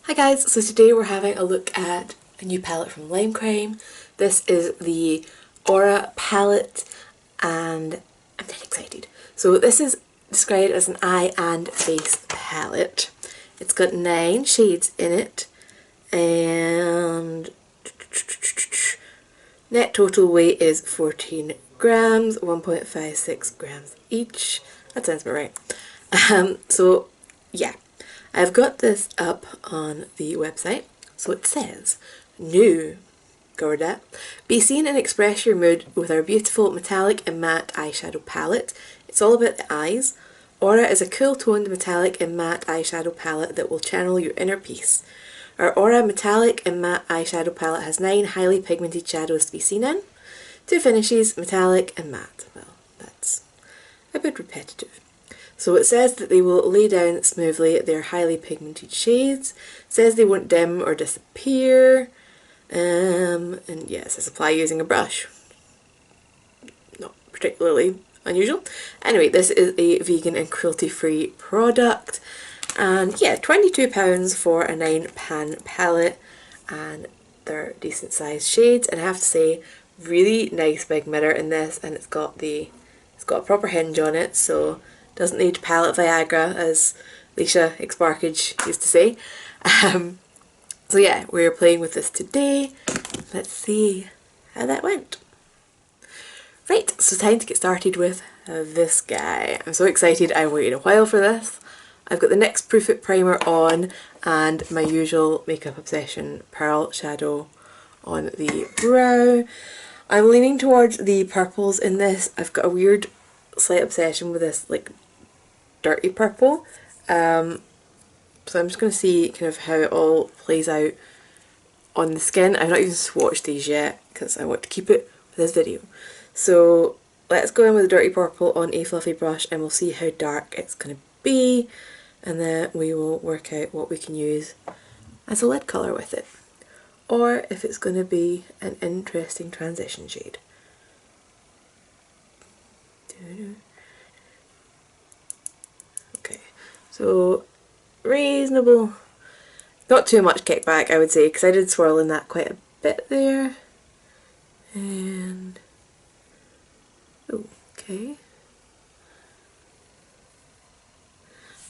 Hi guys, so today we're having a look at a new palette from Lime Crime. This is the Aura palette and I'm dead excited. So this is described as an eye and face palette. It's got 9 shades in it and net total weight is 14 grams, 1.56 grams each. That sounds about right. So yeah, I've got this up on the website. So it says, new Gorda, be seen and express your mood with our beautiful metallic and matte eyeshadow palette. It's all about the eyes. Aura is a cool toned metallic and matte eyeshadow palette that will channel your inner peace. Our Aura metallic and matte eyeshadow palette has 9 highly pigmented shadows to be seen in. 2 finishes, metallic and matte. Well, that's a bit repetitive. So it says that they will lay down smoothly their highly pigmented shades. It says they won't dim or disappear. And yeah, it says apply using a brush. Not particularly unusual. Anyway, this is a vegan and cruelty-free product. And yeah, £22 for a 9-pan palette. And they're decent sized shades. And I have to say, really nice big mirror in this. And it's got a proper hinge on it, so doesn't need palette Viagra, as Leisha Xbarkage used to say. So yeah, we're playing with this today. Let's see how that went. Right, so time to get started with this guy. I'm so excited, I waited a while for this. I've got the NYX Proof It primer on and my usual Makeup Obsession Pearl shadow on the brow. I'm leaning towards the purples in this. I've got a weird slight obsession with this like dirty purple. So I'm just going to see kind of how it all plays out on the skin. I've not even swatched these yet because I want to keep it for this video. So let's go in with the dirty purple on a fluffy brush and we'll see how dark it's going to be, and then we will work out what we can use as a lid colour with it, or if it's going to be an interesting transition shade. Okay, so reasonable, not too much kickback I would say, because I did swirl in that quite a bit there. And okay,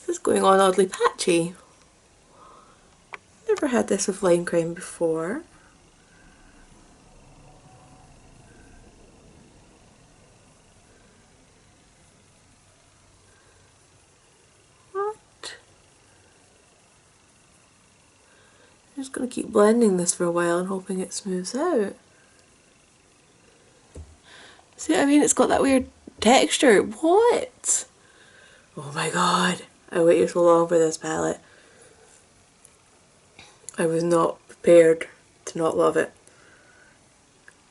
this is going on oddly patchy. Never had this with Lime Crime before. I'm just going to keep blending this for a while and hoping it smooths out. See what I mean? It's got that weird texture. What? Oh my god. I waited so long for this palette. I was not prepared to not love it.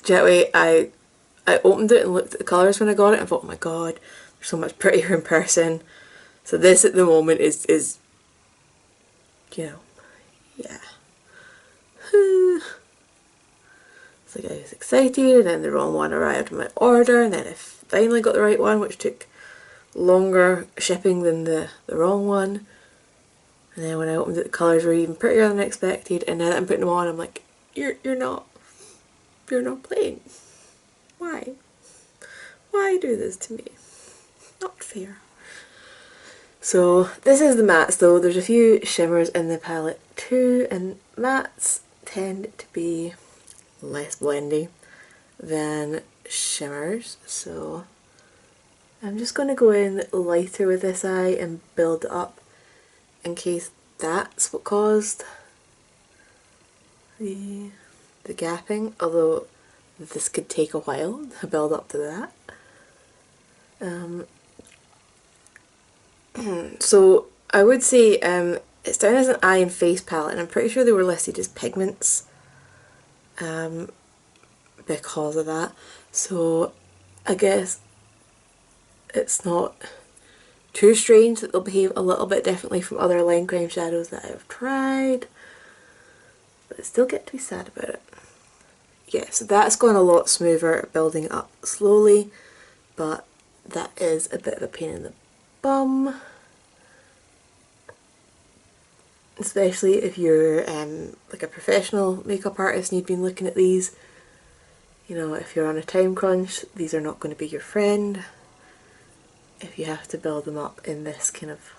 Jetway, I opened it and looked at the colours when I got it and thought, oh my god, they're so much prettier in person. So this at the moment is you know, yeah. So I was excited, and then the wrong one arrived in my order, and then I finally got the right one, which took longer shipping than the wrong one. And then when I opened it, the colours were even prettier than I expected, and now that I'm putting them on, I'm like, you're not playing. Why? Why do this to me? Not fair. So this is the mattes though. There's a few shimmers in the palette too, and mattes tend to be less blendy than shimmers, so I'm just going to go in lighter with this eye and build up in case that's what caused the gapping, although this could take a while to build up to that. So I would say it's down as an eye and face palette, and I'm pretty sure they were listed as pigments because of that. So I guess it's not too strange that they'll behave a little bit differently from other Lime Crime shadows that I've tried, but I still get to be sad about it. Yeah, so that's going a lot smoother, building up slowly, but that is a bit of a pain in the bum. especially if you're like a professional makeup artist and you've been looking at these. You know, if you're on a time crunch, these are not going to be your friend. If you have to build them up in this kind of,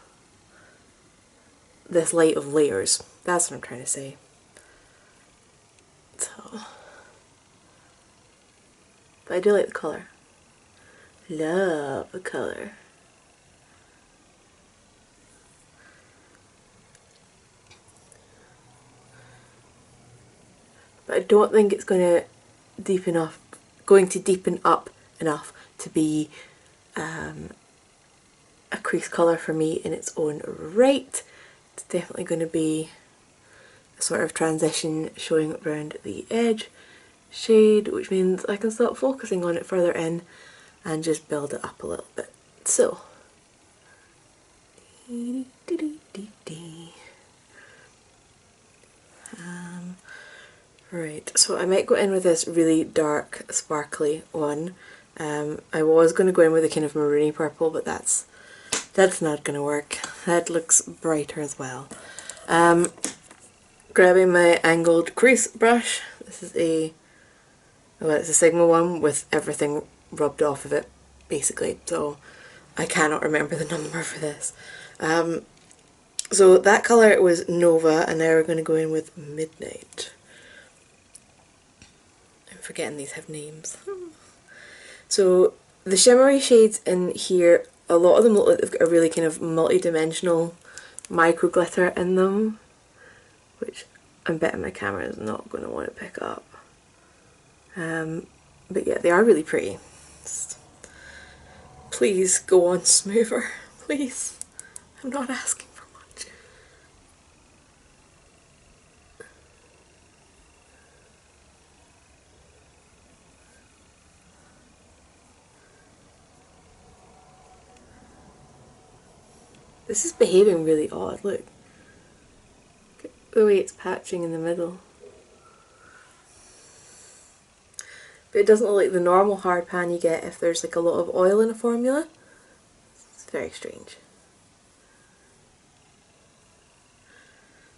this light of layers. That's what I'm trying to say. So, but I do like the colour. Love the colour. But I don't think it's going to deepen up enough to be a crease colour for me in its own right. It's definitely going to be a sort of transition showing around the edge shade, which means I can stop focusing on it further in and just build it up a little bit. So, right, so I might go in with this really dark sparkly one. I was going to go in with a kind of maroony purple, but that's not going to work. That looks brighter as well. Grabbing my angled crease brush. This is it's a Sigma one with everything rubbed off of it, basically, so I cannot remember the number for this. So that colour was Nova, and now we're going to go in with Midnight. I'm forgetting these have names. So the shimmery shades in here, a lot of them look like they've got a really kind of multi-dimensional micro glitter in them, which I'm betting my camera is not going to want to pick up. But yeah, they are really pretty. Just please go on smoother, please. I'm not asking for much. This is behaving really odd, look. The way it's patching in the middle. But it doesn't look like the normal hard pan you get if there's like a lot of oil in a formula. It's very strange.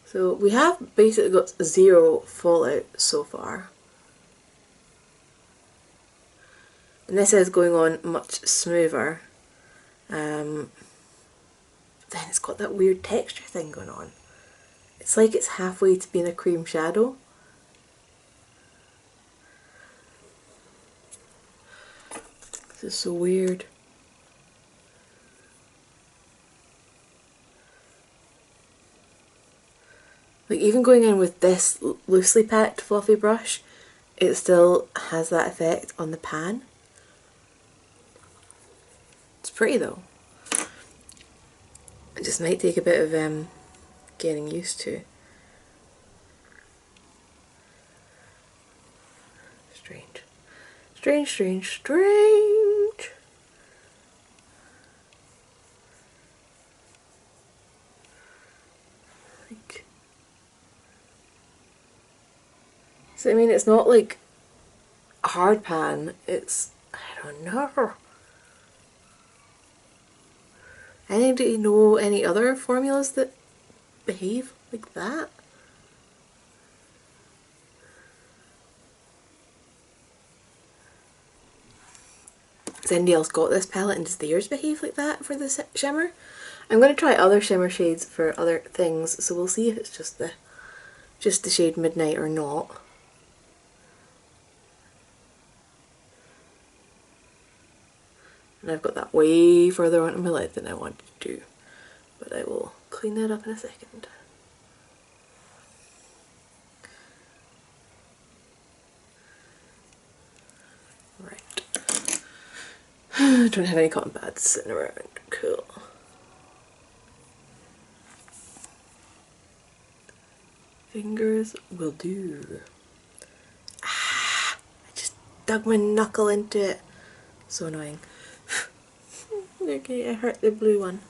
So we have basically got 0 fallout so far. And this is going on much smoother. Then it's got that weird texture thing going on. It's like it's halfway to being a cream shadow. This is so weird. Like even going in with this loosely packed fluffy brush, it still has that effect on the pan. It's pretty though. It just might take a bit of getting used to. Strange. Strange, strange, strange. So I mean, it's not like a hard pan, it's, I don't know. Anybody know any other formulas that behave like that? Has anybody else got this palette and does theirs behave like that for the shimmer? I'm going to try other shimmer shades for other things, so we'll see if it's just the shade Midnight or not. And I've got that way further onto my lid than I wanted to do, but I will clean that up in a second. Right. I don't have any cotton pads sitting around. Cool. Fingers will do. Ah, I just dug my knuckle into it. So annoying. Okay, I hurt the blue one.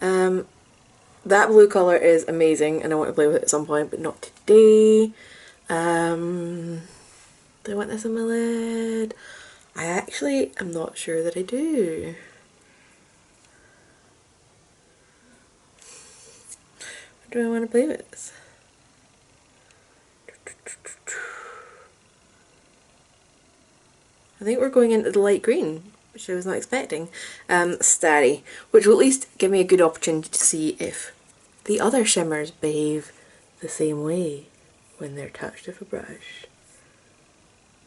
That blue colour is amazing and I want to play with it at some point, but not today. Do I want this on my lid? I actually am not sure that I do. do I want to play with this? I think we're going into the light green, which I was not expecting. Starry, which will at least give me a good opportunity to see if the other shimmers behave the same way when they're touched with a brush.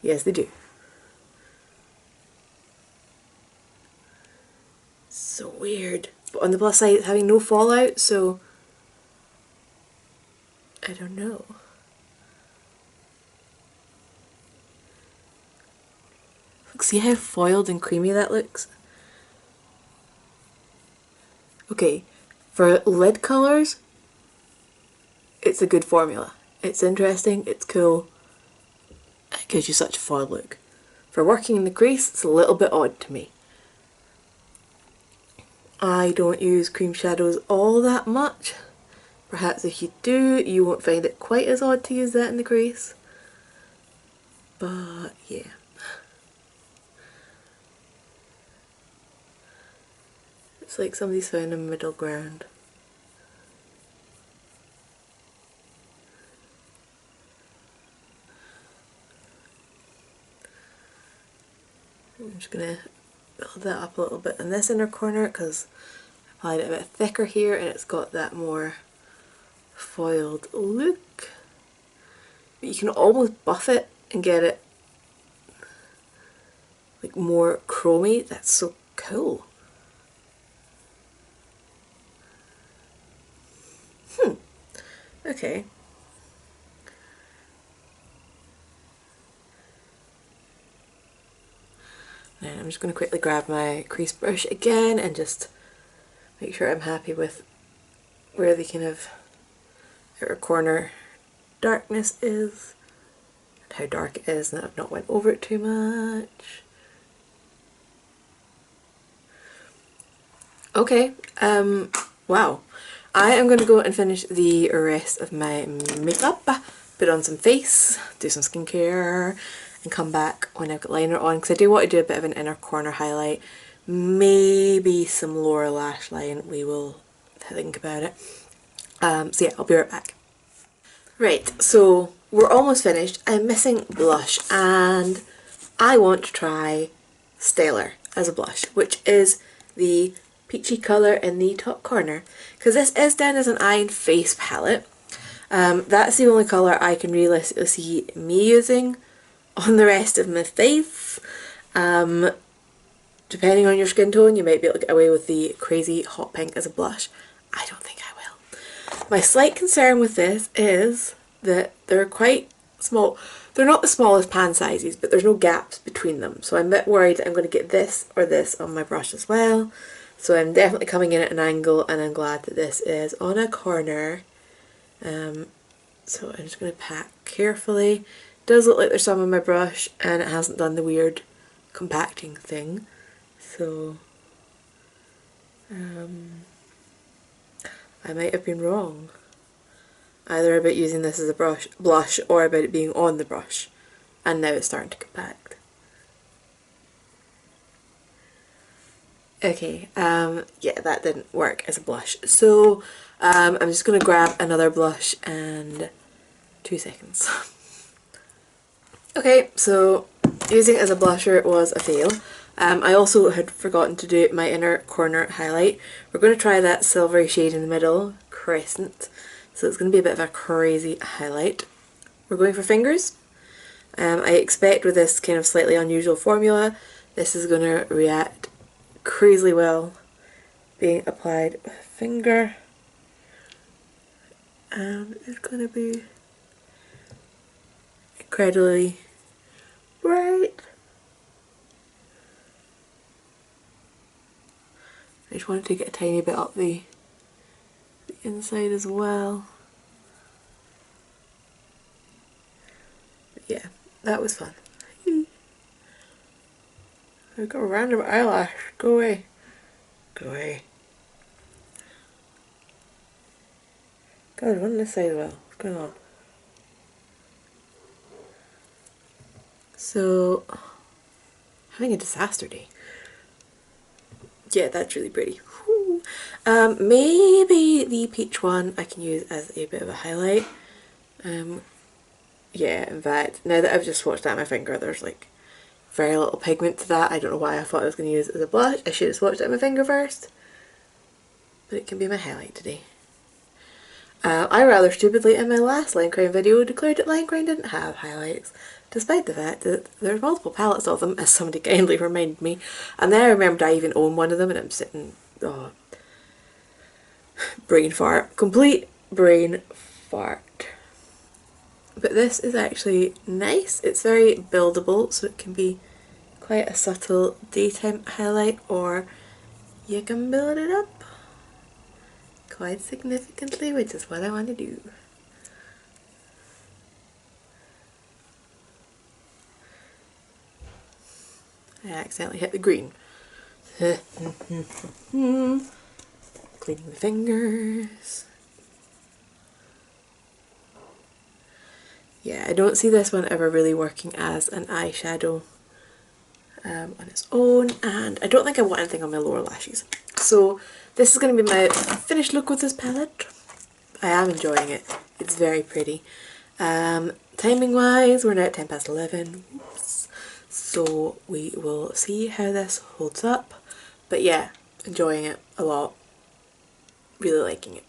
Yes, they do. So weird. But on the plus side, it's having no fallout, so I don't know. Look, see how foiled and creamy that looks? Okay, for lid colours, it's a good formula. It's interesting, it's cool, it gives you such a foiled look. For working in the crease, it's a little bit odd to me. I don't use cream shadows all that much. Perhaps if you do, you won't find it quite as odd to use that in the crease. But yeah. It's like somebody's found a middle ground. I'm just going to build that up a little bit in this inner corner because I applied it a bit thicker here and it's got that more foiled look. But you can almost buff it and get it like more chromy. That's so cool. Okay. And I'm just going to quickly grab my crease brush again and just make sure I'm happy with where the kind of outer corner darkness is and how dark it is, and that I've not went over it too much. Okay, wow. I am going to go and finish the rest of my makeup, put on some face, do some skincare, and come back when I've got liner on, because I do want to do a bit of an inner corner highlight, maybe some lower lash line. We will think about it. So yeah, I'll be right back. Right, so we're almost finished. I'm missing blush and I want to try Stellar as a blush, which is the peachy colour in the top corner, because this is done as an eye and face palette. That's the only colour I can realistically see me using on the rest of my face. Depending on your skin tone, you might be able to get away with the crazy hot pink as a blush. I don't think I will. My slight concern with this is that they're quite small. They're not the smallest pan sizes, but there's no gaps between them. So I'm a bit worried that I'm going to get this or this on my brush as well. So I'm definitely coming in at an angle, and I'm glad that this is on a corner. So I'm just going to pack carefully. It does look like there's some on my brush and it hasn't done the weird compacting thing. So I might have been wrong. Either about using this as a blush or about it being on the brush. And now it's starting to compact. Okay, yeah, that didn't work as a blush. So I'm just going to grab another blush and 2 seconds. Okay, so using it as a blusher was a fail. I also had forgotten to do my inner corner highlight. We're going to try that silvery shade in the middle, Crescent. So it's going to be a bit of a crazy highlight. We're going for fingers. I expect with this kind of slightly unusual formula, this is going to react crazily well being applied with a finger. And it's going to be incredibly bright. I just want to take it a tiny bit up the inside as well. But yeah, that was fun. I got a random eyelash. Go away. Go away. God, one on this side as well. What's going on? So, having a disaster day. Yeah, that's really pretty. Whew. Maybe the peach one I can use as a bit of a highlight. Yeah, in fact, now that I've just swatched out my finger, there's like very little pigment to that. I don't know why I thought I was going to use it as a blush. I should have swatched out my finger first. But it can be my highlight today. I rather stupidly in my last line crime video declared that line crime didn't have highlights, despite the fact that there's multiple palettes of them, as somebody kindly reminded me. And then I remembered I even own one of them, and I'm sitting, oh, brain fart, complete brain fart. But this is actually nice. It's very buildable, so it can be quite a subtle daytime highlight, or you can build it up quite significantly, which is what I want to do. I accidentally hit the green. Cleaning the fingers. Yeah, I don't see this one ever really working as an eyeshadow on its own, and I don't think I want anything on my lower lashes. So this is going to be my finished look with this palette. I am enjoying it. It's very pretty. Timing wise, we're now at 10 past 11. Oops. So we will see how this holds up. But yeah, enjoying it a lot. Really liking it.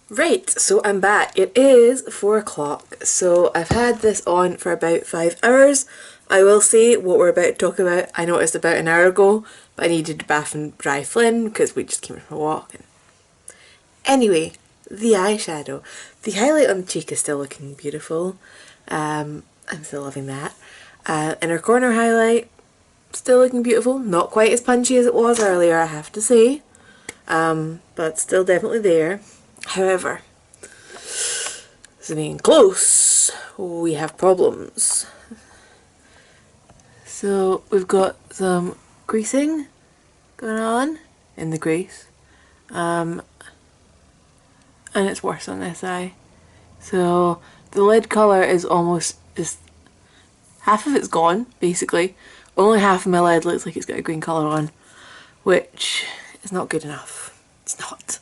Right, so I'm back. It is 4 o'clock. So I've had this on for about 5 hours. I will say what we're about to talk about, I noticed about an hour ago, but I needed to bath and dry Flynn because we just came from a walk. Anyway, the eyeshadow. The highlight on the cheek is still looking beautiful. I'm still loving that. Inner corner highlight, still looking beautiful. Not quite as punchy as it was earlier, I have to say. But still definitely there. However, zooming in close, we have problems. So we've got some creasing going on in the crease, and it's worse on this eye. So the lid colour is almost just, half of it's gone basically. Only half of my lid looks like it's got a green colour on, which is not good enough. It's not.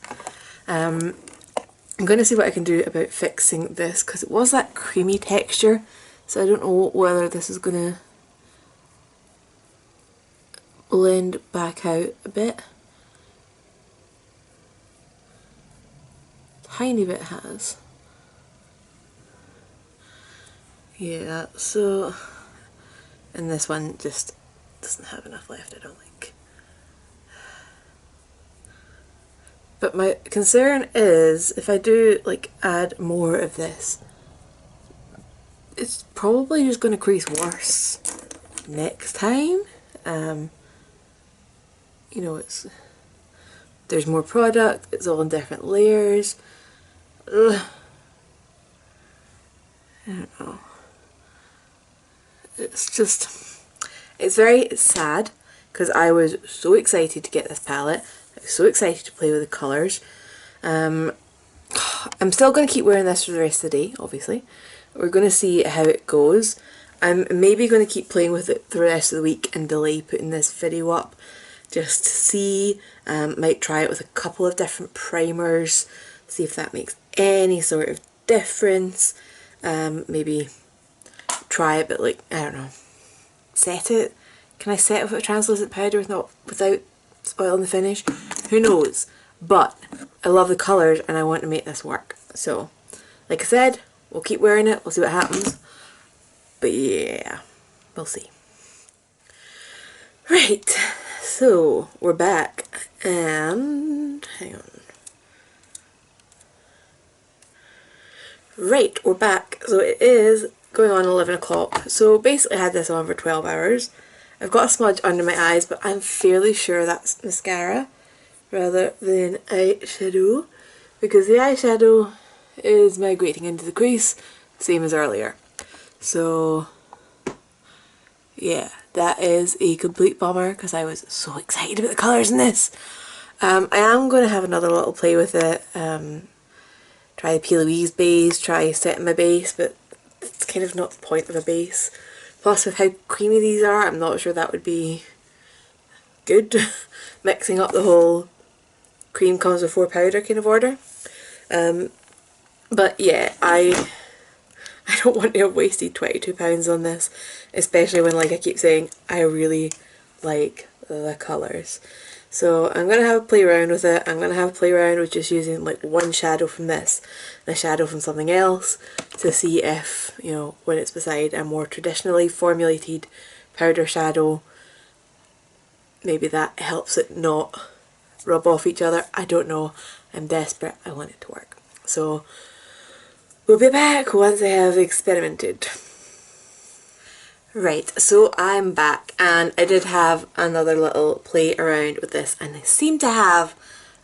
I'm going to see what I can do about fixing this, because it was that creamy texture, so I don't know whether this is going to blend back out a bit. Tiny bit has. Yeah, so, and this one just doesn't have enough left, I don't think. But my concern is, if I do like add more of this, it's probably just going to crease worse next time. You know, there's more product, it's all in different layers. Ugh. I don't know. It's very sad, because I was so excited to get this palette. I was so excited to play with the colours. I'm still going to keep wearing this for the rest of the day, obviously. We're going to see how it goes. I'm maybe going to keep playing with it the rest of the week and delay putting this video up, just to see. Might try it with a couple of different primers, see if that makes any sort of difference. Maybe try it, but like, I don't know, set it. Can I set it with a translucent powder without spoiling the finish? Who knows? But I love the colours and I want to make this work. So, like I said, we'll keep wearing it, we'll see what happens. But yeah, we'll see. Right, so we're back, and hang on. Right, we're back. So it is going on 11 o'clock. So basically I had this on for 12 hours. I've got a smudge under my eyes, but I'm fairly sure that's mascara rather than eyeshadow, because the eyeshadow is migrating into the crease, same as earlier. So yeah, that is a complete bummer, because I was so excited about the colours in this. I am going to have another little play with it. Try the P. Louise base, try setting my base, but it's kind of not the point of a base. Plus with how creamy these are, I'm not sure that would be good. Mixing up the whole cream comes before powder kind of order. But yeah, I don't want to have wasted £22 on this, especially when, like I keep saying, I really like the colours. So I'm going to have a play around with it. I'm going to have a play around with just using like one shadow from this and a shadow from something else to see if, you know, when it's beside a more traditionally formulated powder shadow, maybe that helps it not rub off each other. I don't know. I'm desperate. I want it to work. So we'll be back once I have experimented. Right, so I'm back and I did have another little play around with this and I seem to have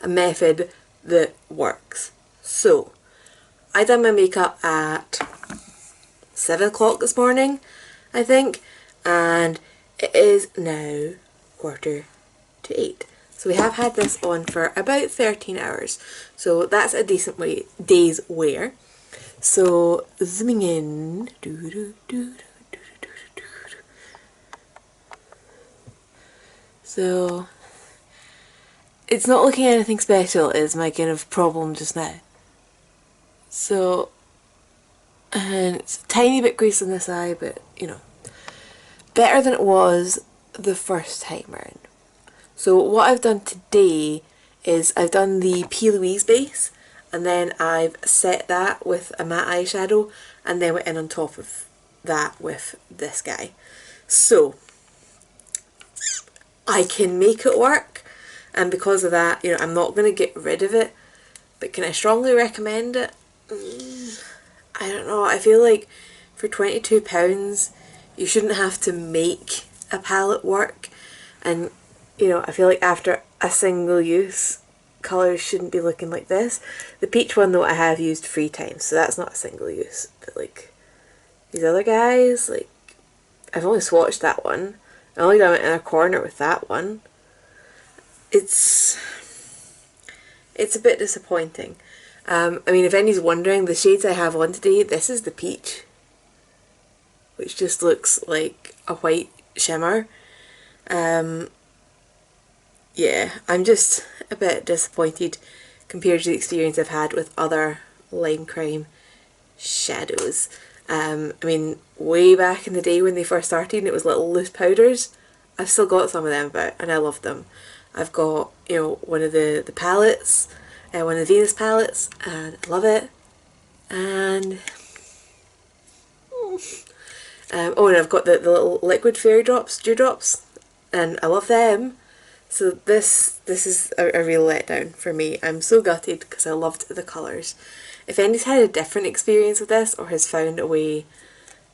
a method that works. So, I done my makeup at 7 o'clock this morning, I think, and it is now 7:45. So we have had this on for about 13 hours, so that's a decent day's wear. So, zooming in, so it's not looking anything special is my kind of problem just now. So, and it's a tiny bit grease on this eye, but you know, better than it was the first time round. So what I've done today is I've done the P. Louise base and then I've set that with a matte eyeshadow and then went in on top of that with this guy. So I can make it work, and because of that, you know, I'm not going to get rid of it, but can I strongly recommend it? I don't know. I feel like for £22 you shouldn't have to make a palette work, and you know, I feel like after a single use, colours shouldn't be looking like this. The peach one though I have used 3 times, so that's not a single use, but like these other guys, like I've only swatched that one. I only done it in a corner with that one. It's a bit disappointing. I mean, if anybody's wondering, the shades I have on today, this is the peach, which just looks like a white shimmer. Yeah, I'm just a bit disappointed compared to the experience I've had with other Lime Crime shadows. I mean, way back in the day when they first started and it was little loose powders, I've still got some of them about and I love them. I've got, you know, one of the palettes, one of the Venus palettes, and I love it. And oh, and I've got the little liquid fairy drops, dewdrops, and I love them. So this is a real letdown for me. I'm so gutted because I loved the colours. If anybody's had a different experience with this or has found a way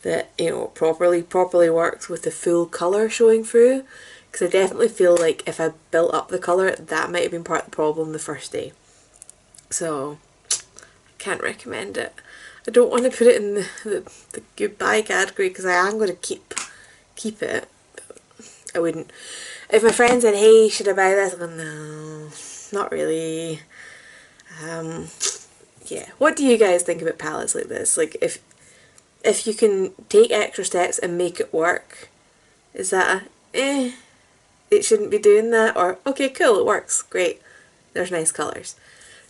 that, you know, properly works with the full colour showing through, because I definitely feel like if I built up the colour, that might have been part of the problem the first day. So, I can't recommend it. I don't want to put it in the goodbye category because I am going to keep it. I wouldn't. If my friend said, hey, should I buy this? I'm going, no, not really. Yeah, what do you guys think about palettes like this? Like, if you can take extra steps and make it work, is that a, it shouldn't be doing that? Or, okay, cool, it works, great, there's nice colours.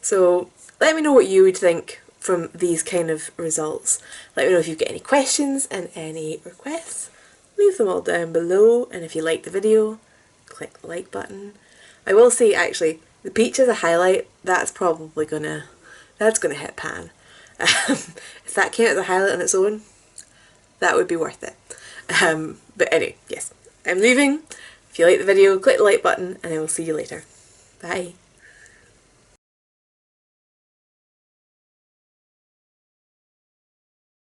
So, let me know what you would think from these kind of results. Let me know if you've got any questions and any requests. Leave them all down below, and if you liked the video, click the like button. I will say, actually, the peach as a highlight, that's probably gonna hit pan. If that came out as a highlight on its own, that would be worth it. But anyway, yes, I'm leaving. If you like the video, click the like button and I will see you later. Bye.